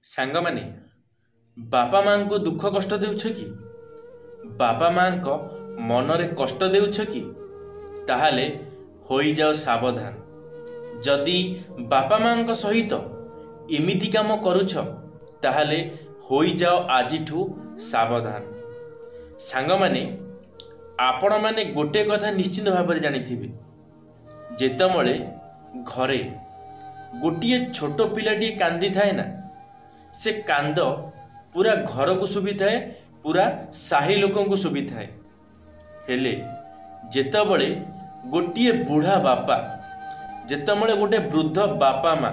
ସାଙ୍ଗମାନେ ବାପା ମାଙ୍କୁ ଦୁଃଖ କଷ୍ଟ ଦେଉଛ କି? ବାପା ମାଙ୍କ ମନରେ କଷ୍ଟ ଦେଉଛ କି? ତାହେଲେ ହୋଇଯାଅ ସାବଧାନ। ଯଦି ବାପା ମାଙ୍କ ସହିତ ଏମିତି କାମ କରୁଛ ତାହେଲେ ହୋଇଯାଅ ଆଜିଠୁ ସାବଧାନ। ସାଙ୍ଗମାନେ ଆପଣମାନେ ଗୋଟେ କଥା ନିଶ୍ଚିତ ଭାବରେ ଜାଣିଥିବେ, ଯେତେବେଳେ ଘରେ ଗୋଟିଏ ଛୋଟ ପିଲାଟିଏ କାନ୍ଦିଥାଏ ନା, ସେ କାନ୍ଦ ପୁରା ଘରକୁ ଶୁଭିଥାଏ, ପୁରା ସାହି ଲୋକଙ୍କୁ ଶୁଭିଥାଏ। ହେଲେ ଯେତେବେଳେ ଗୋଟିଏ ବୁଢ଼ା ବାପା, ଯେତେବେଳେ ଗୋଟେ ବୃଦ୍ଧ ବାପା ମା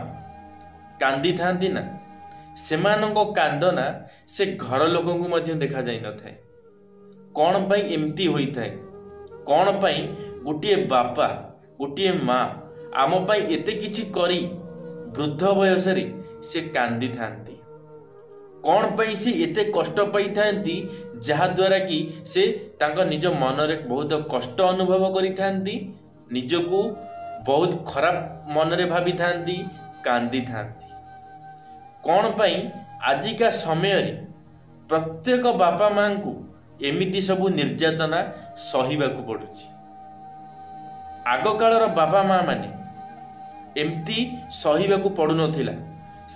କାନ୍ଦିଥାନ୍ତି ନା, ସେମାନଙ୍କ କାନ୍ଦନା ସେ ଘର ଲୋକଙ୍କୁ ମଧ୍ୟ ଦେଖାଯାଇନଥାଏ। କ'ଣ ପାଇଁ ଏମିତି ହୋଇଥାଏ? କ'ଣ ପାଇଁ ଗୋଟିଏ ବାପା ଗୋଟିଏ ମା ଆମ ପାଇଁ ଏତେ କିଛି କରି ବୃଦ୍ଧ ବୟସରେ ସେ କାନ୍ଦିଥାନ୍ତି? କ'ଣ ପାଇଁ ସେ ଏତେ କଷ୍ଟ ପାଇଥାନ୍ତି, ଯାହାଦ୍ୱାରା କି ସେ ତାଙ୍କ ନିଜ ମନରେ ବହୁତ କଷ୍ଟ ଅନୁଭବ କରିଥାନ୍ତି, ନିଜକୁ ବହୁତ ଖରାପ ମନରେ ଭାବିଥାନ୍ତି, କାନ୍ଦିଥାନ୍ତି? କ'ଣ ପାଇଁ ଆଜିକା ସମୟରେ ପ୍ରତ୍ୟେକ ବାପା ମାଙ୍କୁ ଏମିତି ସବୁ ନିର୍ଯାତନା ସହିବାକୁ ପଡୁଛି? ଆଗକାଳର ବାପା ମା ମାନେ ଏମିତି ସହିବାକୁ ପଡୁନଥିଲା,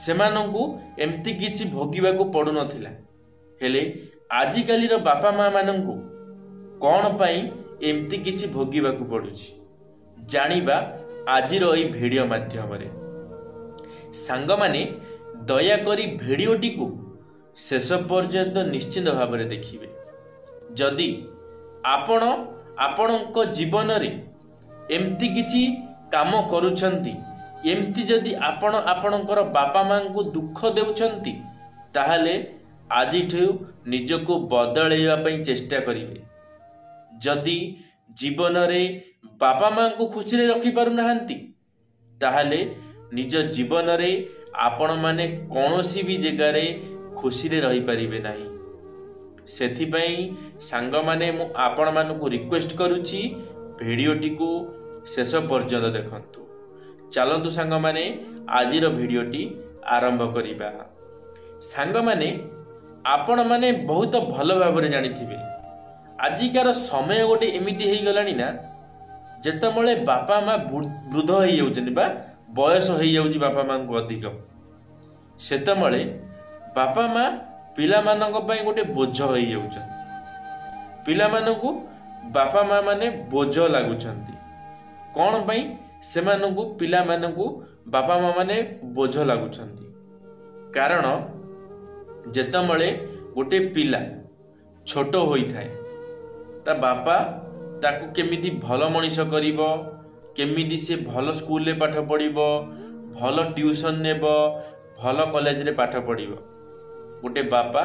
ସେମାନଙ୍କୁ ଏମିତି କିଛି ଭୋଗିବାକୁ ପଡୁନଥିଲା। ହେଲେ ଆଜିକାଲିର ବାପା ମା ମାନଙ୍କୁ କ'ଣ ପାଇଁ ଏମିତି କିଛି ଭୋଗିବାକୁ ପଡୁଛି, ଜାଣିବା ଆଜିର ଏହି ଭିଡ଼ିଓ ମାଧ୍ୟମରେ। ସାଙ୍ଗମାନେ ଦୟାକରି ଭିଡ଼ିଓଟିକୁ ଶେଷ ପର୍ଯ୍ୟନ୍ତ ନିଶ୍ଚିତ ଭାବରେ ଦେଖିବେ। ଯଦି ଆପଣ ଆପଣଙ୍କ ଜୀବନରେ ଏମିତି କିଛି କାମ କରୁଛନ୍ତି, ଏମିତି ଯଦି ଆପଣ ଆପଣଙ୍କର ବାପା ମାଙ୍କୁ ଦୁଃଖ ଦେଉଛନ୍ତି, ତାହେଲେ ଆଜିଠୁ ନିଜକୁ ବଦଳେଇବା ପାଇଁ ଚେଷ୍ଟା କରିବେ। ଯଦି ଜୀବନରେ ବାପା ମାଙ୍କୁ ଖୁସିରେ ରଖିପାରୁନାହାନ୍ତି, ତାହେଲେ ନିଜ ଜୀବନରେ ଆପଣମାନେ କୌଣସି ବି ଜାଗାରେ ଖୁସିରେ ରହିପାରିବେ ନାହିଁ। ସେଥିପାଇଁ ସାଙ୍ଗମାନେ ମୁଁ ଆପଣମାନଙ୍କୁ ରିକ୍ୱେଷ୍ଟ କରୁଛି, ଭିଡ଼ିଓଟିକୁ ଶେଷ ପର୍ଯ୍ୟନ୍ତ ଦେଖନ୍ତୁ। ଚାଲନ୍ତୁ ସାଙ୍ଗମାନେ ଆଜିର ଭିଡ଼ିଓଟି ଆରମ୍ଭ କରିବା। ସାଙ୍ଗମାନେ ଆପଣମାନେ ବହୁତ ଭଲ ଭାବରେ ଜାଣିଥିବେ, ଆଜିକାର ସମୟ ଗୋଟେ ଏମିତି ହେଇଗଲାଣି ନା, ଯେତେବେଳେ ବାପା ମା ବୃଦ୍ଧ ହେଇଯାଉଛନ୍ତି ବା ବୟସ ହେଇଯାଉଛି ବାପା ମାଙ୍କୁ ଅଧିକ, ସେତେବେଳେ ବାପା ମା ପିଲାମାନଙ୍କ ପାଇଁ ଗୋଟେ ବୋଝ ହେଇଯାଉଛନ୍ତି। ପିଲାମାନଙ୍କୁ ବାପା ମା ମାନେ ବୋଝ ଲାଗୁଛନ୍ତି। କ'ଣ ପାଇଁ ସେମାନଙ୍କୁ ପିଲାମାନଙ୍କୁ ବାପା ମା ମାନେ ବୋଝ ଲାଗୁଛନ୍ତି? କାରଣ ଯେତେବେଳେ ଗୋଟେ ପିଲା ଛୋଟ ହୋଇଥାଏ, ତା ବାପା ତାକୁ କେମିତି ଭଲ ମଣିଷ କରିବ, କେମିତି ସେ ଭଲ ସ୍କୁଲରେ ପାଠ ପଢ଼ିବ, ଭଲ ଟ୍ୟୁସନ୍ ନେବ, ଭଲ କଲେଜରେ ପାଠ ପଢ଼ିବ, ଗୋଟେ ବାପା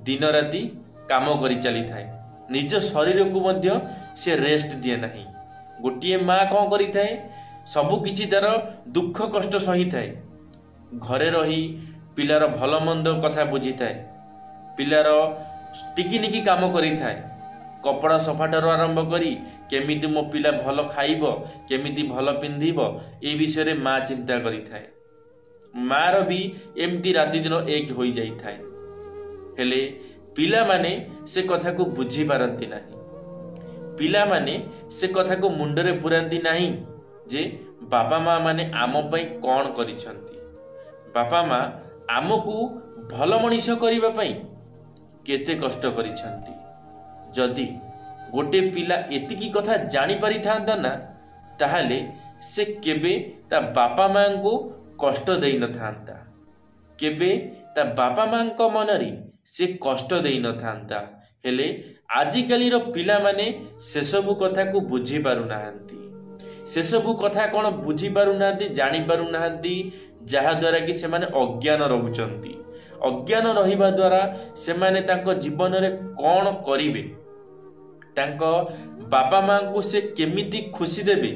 ଦିନ ରାତି କାମ କରି ଚାଲିଥାଏ, ନିଜ ଶରୀରକୁ ମଧ୍ୟ ସେ ରେଷ୍ଟ ଦିଏ ନାହିଁ। ଗୋଟିଏ ମା କ'ଣ କରିଥାଏ, ସବୁ କିଛି ତାର ଦୁଃଖ କଷ୍ଟ ସହିଥାଏ, ଘରେ ରହି ପିଲାର ଭଲ ମନ୍ଦ କଥା ବୁଝିଥାଏ, ପିଲାର ଟିକିନିକି କାମ କରିଥାଏ, କପଡ଼ା ସଫାଠାରୁ ଆରମ୍ଭ କରି କେମିତି ମୋ ପିଲା ଭଲ ଖାଇବ, କେମିତି ଭଲ ପିନ୍ଧିବ, ଏ ବିଷୟରେ ମା ଚିନ୍ତା କରିଥାଏ। ମାର ବି ଏମିତି ରାତିଦିନ ଏକ ହୋଇଯାଇଥାଏ। ହେଲେ ପିଲାମାନେ ସେ କଥାକୁ ବୁଝିପାରନ୍ତି ନାହିଁ। ପିଲାମାନେ ସେ କଥାକୁ ମୁଣ୍ଡରେ ପୁରାନ୍ତି ନାହିଁ ଯେ ବାପା ମା ମାନେ ଆମ ପାଇଁ କ'ଣ କରିଛନ୍ତି। ବାପା ମା ଆମକୁ ଭଲ ମଣିଷ କରିବା ପାଇଁ କେତେ କଷ୍ଟ କରିଛନ୍ତି। ଯଦି ଗୋଟେ ପିଲା ଏତିକି କଥା ଜାଣିପାରିଥାନ୍ତା ନା, ତାହେଲେ ସେ କେବେ ତା ବାପା ମାଙ୍କୁ କଷ୍ଟ ଦେଇନଥାନ୍ତା, କେବେ ତା ବାପା ମାଙ୍କ ମନରେ ସେ କଷ୍ଟ ଦେଇନଥାନ୍ତା। ହେଲେ ଆଜିକାଲିର ପିଲାମାନେ ସେସବୁ କଥାକୁ ବୁଝିପାରୁନାହାନ୍ତି। ସେସବୁ କଥା କ'ଣ ବୁଝିପାରୁନାହାନ୍ତି, ଜାଣିପାରୁନାହାନ୍ତି, ଯାହାଦ୍ୱାରା କି ସେମାନେ ଅଜ୍ଞାନ ରହୁଛନ୍ତି। ଅଜ୍ଞାନ ରହିବା ଦ୍ୱାରା ସେମାନେ ତାଙ୍କ ଜୀବନରେ କ'ଣ କରିବେ, ତାଙ୍କ ବାପା ମାଙ୍କୁ ସେ କେମିତି ଖୁସି ଦେବେ,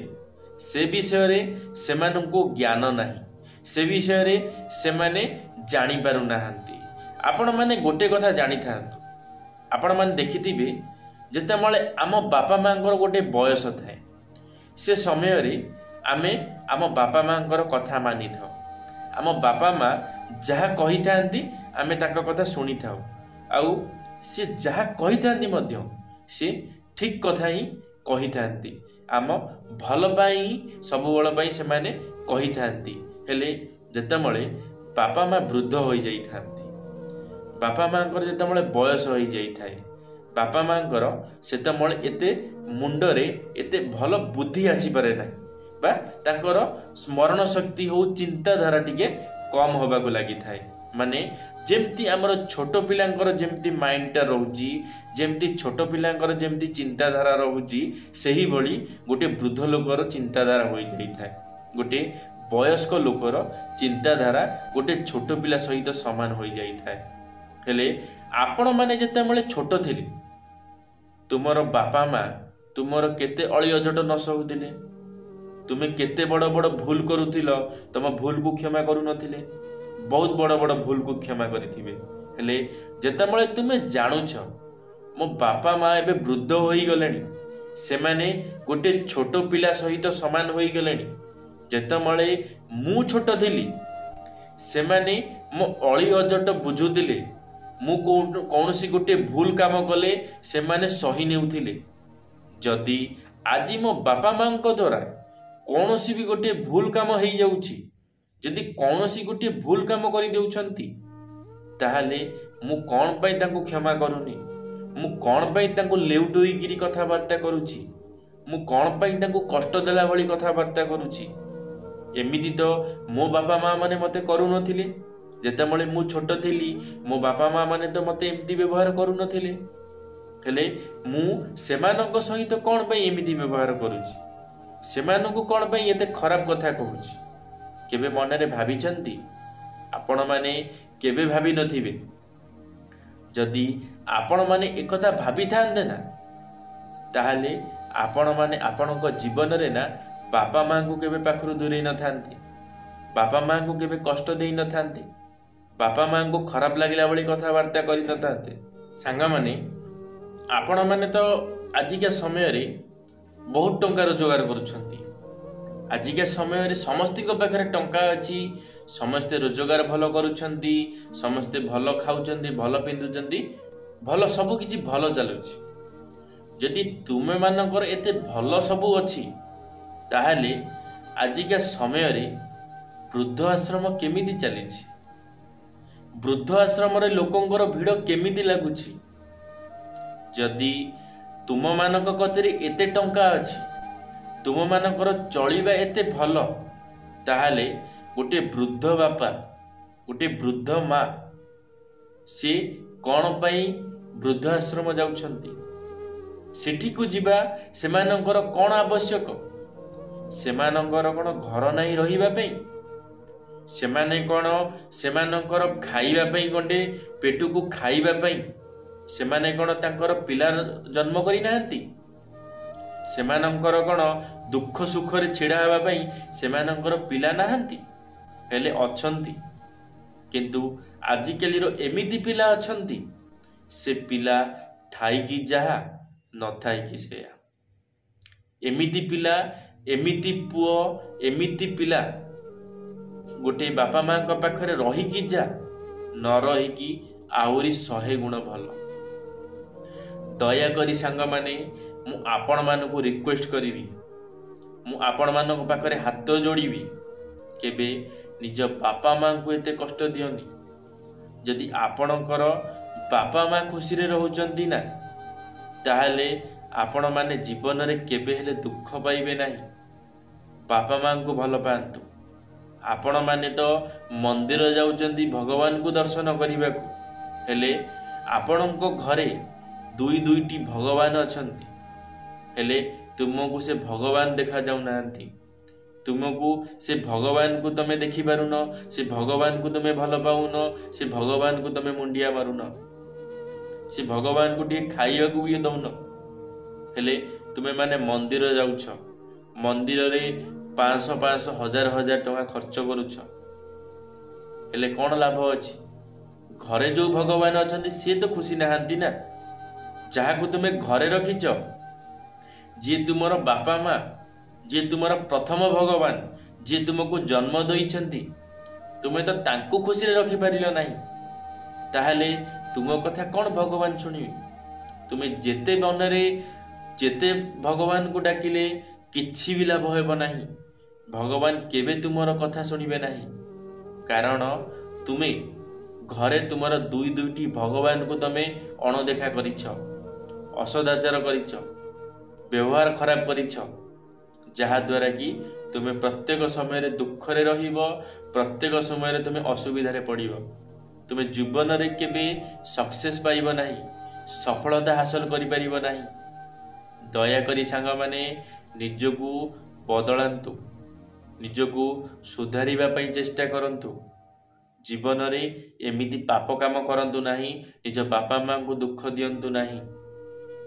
ସେ ବିଷୟରେ ସେମାନଙ୍କୁ ଜ୍ଞାନ ନାହିଁ, ସେ ବିଷୟରେ ସେମାନେ ଜାଣିପାରୁନାହାନ୍ତି। ଆପଣମାନେ ଗୋଟେ କଥା ଜାଣିଥାନ୍ତୁ, ଆପଣମାନେ ଦେଖିଥିବେ, ଯେତେବେଳେ ଆମ ବାପା ମାଙ୍କର ଗୋଟେ ବୟସ ଥାଏ, ସେ ସମୟରେ ଆମେ ଆମ ବାପା ମାଙ୍କର କଥା ମାନିଥାଉ, आम बापा माँ जहाँ कही थांती आमे ताका कथा शुणी थाउ आउ सी जहाँ कही थांती मध्य सी ठीक कथा ही कही थांती आम भल पाई सब बल पाई से माने कही थांती हेले जेतेबेले बापा माँ वृद्ध हो जाई थांती बापा माँ जेतेबेले बयस हो जाई थाए बापा माँ सेतेबेले एते मुंडरे एते भल बुद्धि आसी पारे ना बा ताकर स्मरण शक्ति हो चिंताधारा टिके कम होबाकू लगी थाए माने जेमती आमर छोट पिलांकर जेमती माइंडटा रहउची जेमती छोट पिलांकर जेमती चिंताधारा रहउची सेही भली गोटे वृद्ध लोकर चिंताधारा होई जाई थाए गोटे वयस्क लोकर चिंताधारा गोटे छोट पिला सहित समान होई जाई थाए हेले आपण माने जेतेबेले छोट थिले तुमर बापा माँ तुमर केते अळी अजट न सहुथिले तुमे केते बड़ बड़ भूल करुथिल तम भूल को क्षमा करू नथिले बहुत बड़ बड़ भूल को क्षमा करिथिबे हेले जेतेबेले तुमे जानुछ मो बापा माँ एबे वृद्ध होई गलेनी सेमाने गोटे छोट पिला सहित समान होई गलेनी जेतेबेले मु छोट थिली सेमाने मो अळी अजट बुझुथिले मु कौनसी गोटे भूल काम कले सेमाने सही नेउथिले जदि आज मो बापा माँ द्वारा कौनसी भी गोटे भूल काम हो जाउछि जदि कौनसी गोटे भूल काम करि देउछंती ताहाले मु कोन पई तांको क्षमा करूनी मु कोन पई तांको लेउटोई गिरी कथा वार्ता करूछि मु कोन पई तांको कष्ट देला भली कथा वार्ता करूछि एमिति तो मो बापा माँ माने मते करू नथिले जेतेबेले मु छोट थिली मो बापा माँ माने तो मते एमिति व्यवहार करू नथिले हेले मु सेमानक सहित कोन पई एमिति व्यवहार करूछि सेमानकु कोन पई एते खराब कथा कहूछि केबे मनरे भाबिचंती आपण माने केबे भाबी नथिबे जदि आपण माने एक कथा भाबी थांदे ना ताहाले आपण माने आपणक जीवन रे ना बापा माँ को केबे पाखरु दूरे न थांती बापा माँ को केबे कष्ट देई न थांती बापा माँ को खराब लागिला भली कथा वार्ता करि न थांते सांगा माने आपण माने तो आजिका समय रे बहुत टंका रोजगार करुछंती आजिका समय रे समस्ती को पाखरे टंका अछि समस्ते रोजगार भलो करुछंती समस्ते भलो खाउछंती भलो पिंधुछंती भलो सब किछि भलो चलुछि जदि तुमे मानकर एते भलो सब अछि ताहाले आजिका समय रे वृद्ध आश्रम केमिति चलिछि वृद्ध आश्रम रे लोकंकर भीड़ केमिति लागुछि जदि तुम मानक कतरे एते टंका अछि तुम मानकर चलिबा एते भलो ताहाले गोटे वृद्ध बापा गोटे वृद्ध माँ से कौन पाई वृद्ध आश्रम जाउछंती सेठी को जिबा सेमानकर कौन आवश्यक सेमानकर कौन घर नहीं रहिबा पई सेमाने कौन सेमानकर खाइबा पई गंडे पेटू को खाइबा पई सेमाने कौन तांकर पिला जन्म करि नाहंती सेमानकर कौन दुख सुख रे छिड़ा हेबा पई सेमानकर पिला नाहंती हेले अछंती किंतु आजिकाली रो एमिति पिला अछंती से पिला ठाई की जहा न थाई की सेया एमिति पिला एमिति पुओ एमिति पिला गोटे बापा माँ का पाखरे रही की जा न रही की आहुरी 100 गुण भल दया करी सांग माने मु आपण मानकु रिक्वेस्ट करिवि मु आपण मानक पाखरे हाथ जोड़ीबी केबे निज बापा माँ को एते कष्ट दियोनी जदि आपणकर बापा माँ खुशी रे रहउचंती ना ताहाले आपण माने जीवन रे केबे हेले दुख पाइबे नाही बापा माँ को भल पांतु आपण माने तो मंदिर जाउचंती भगवान को दर्शन करिबा को हेले आपणको घरे दुई दुईटी भगवान अछंती हेले तुमको से भगवान देखा जाऊ नांती तुमको से भगवान को तमे देखि पारुन से भगवान को तमे भल पाउन से भगवान को तमे मुंडिया मारुन से भगवान को टी खाइया को भी दउन हेले तुमे माने मंदिर जाउछ मंदिर रे 500 हजार हजार टका खर्च करूछ हेले कौन लाभ अछि घरे जो भगवान अछंती से तो खुशी नाहंती ना जहाँ को तुमे घरे रखिच जी तुमर बापा माँ जी तुमर प्रथम भगवान जी तुमको जन्म देइछंती तुमे तो तांकु खुशी रखी पारिल नहीं, ताहले तुम कथा कौन भगवान शुणिबे? तुमे जेते मनरे जेते भगवान को डाकिले किछि भी लाभ हेब नहीं। भगवान केबे तुमर कथा शुणिबे नहीं, कारण तुमे घरे तुमर दुई दुईटी भगवान को तमे अणदेखा करिछ, असदाचार करिछ, व्यवहार खराब करिछ, जहा द्वारा कि तुमे प्रत्येक समय दुखरे रहिबो, प्रत्येक समय तुमे असुविधारे पड़िबो। तुमे जीवन रे केबे सक्सेस पाइबो नहीं, सफलता हासिल करि परिबो नहीं। दया करी सांग माने निजको बदलांतु, निजको सुधारिबा पई चेष्टा करंतु। जीवन रे एमिति पाप काम करंतु नहीं, निज बापा मां को दुख दियंतु नहीं।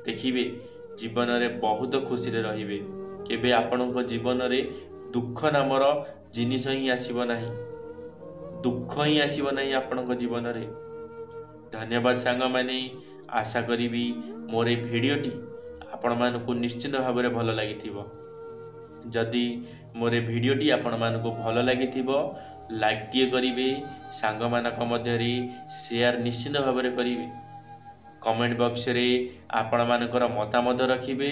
देखिबे जीवन रे बहुत खुशी रे रहिबे। केबे आपनक जीवन रे दुख नामर जिनिस ही आसीबो नहीं, दुख ही आसीबो नहीं आपनक जीवन रे। धन्यवाद सांग माने। आशा करिबी मोर ए भिडियोटी आपण मानकु निश्चित भाव में भल लागिथिबो। जदि मोर ए भिडियोटी आपण मानकु भल लागिथिबो लाइक टिए करिवे, सांग मानक मध्य रे शेयर निश्चित भाव में करिवे। कमेंट बॉक्स रे आपण मानकर मतामत रखिबे।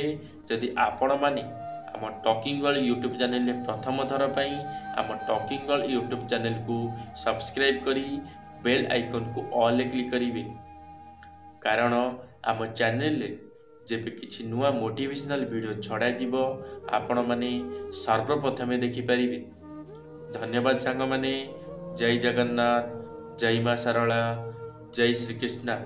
जदि आपण माने आम टॉकिंग वर्ल्ड यूट्यूब चैनल प्रथम थर पई आम टॉकिंग वर्ल्ड यूट्यूब चैनल को सब्सक्राइब करी बेल आइकन को ऑल क्लिक करिवे, कारण आम चैनल जेबे किछि नुआ मोटिवेशनल वीडियो छड़ा जीवो आपण माने सर्वप्रथमे देखि परिबे। धन्यवाद सांग माने। जय जगन्नाथ, जय मां सरला, जय श्री कृष्ण।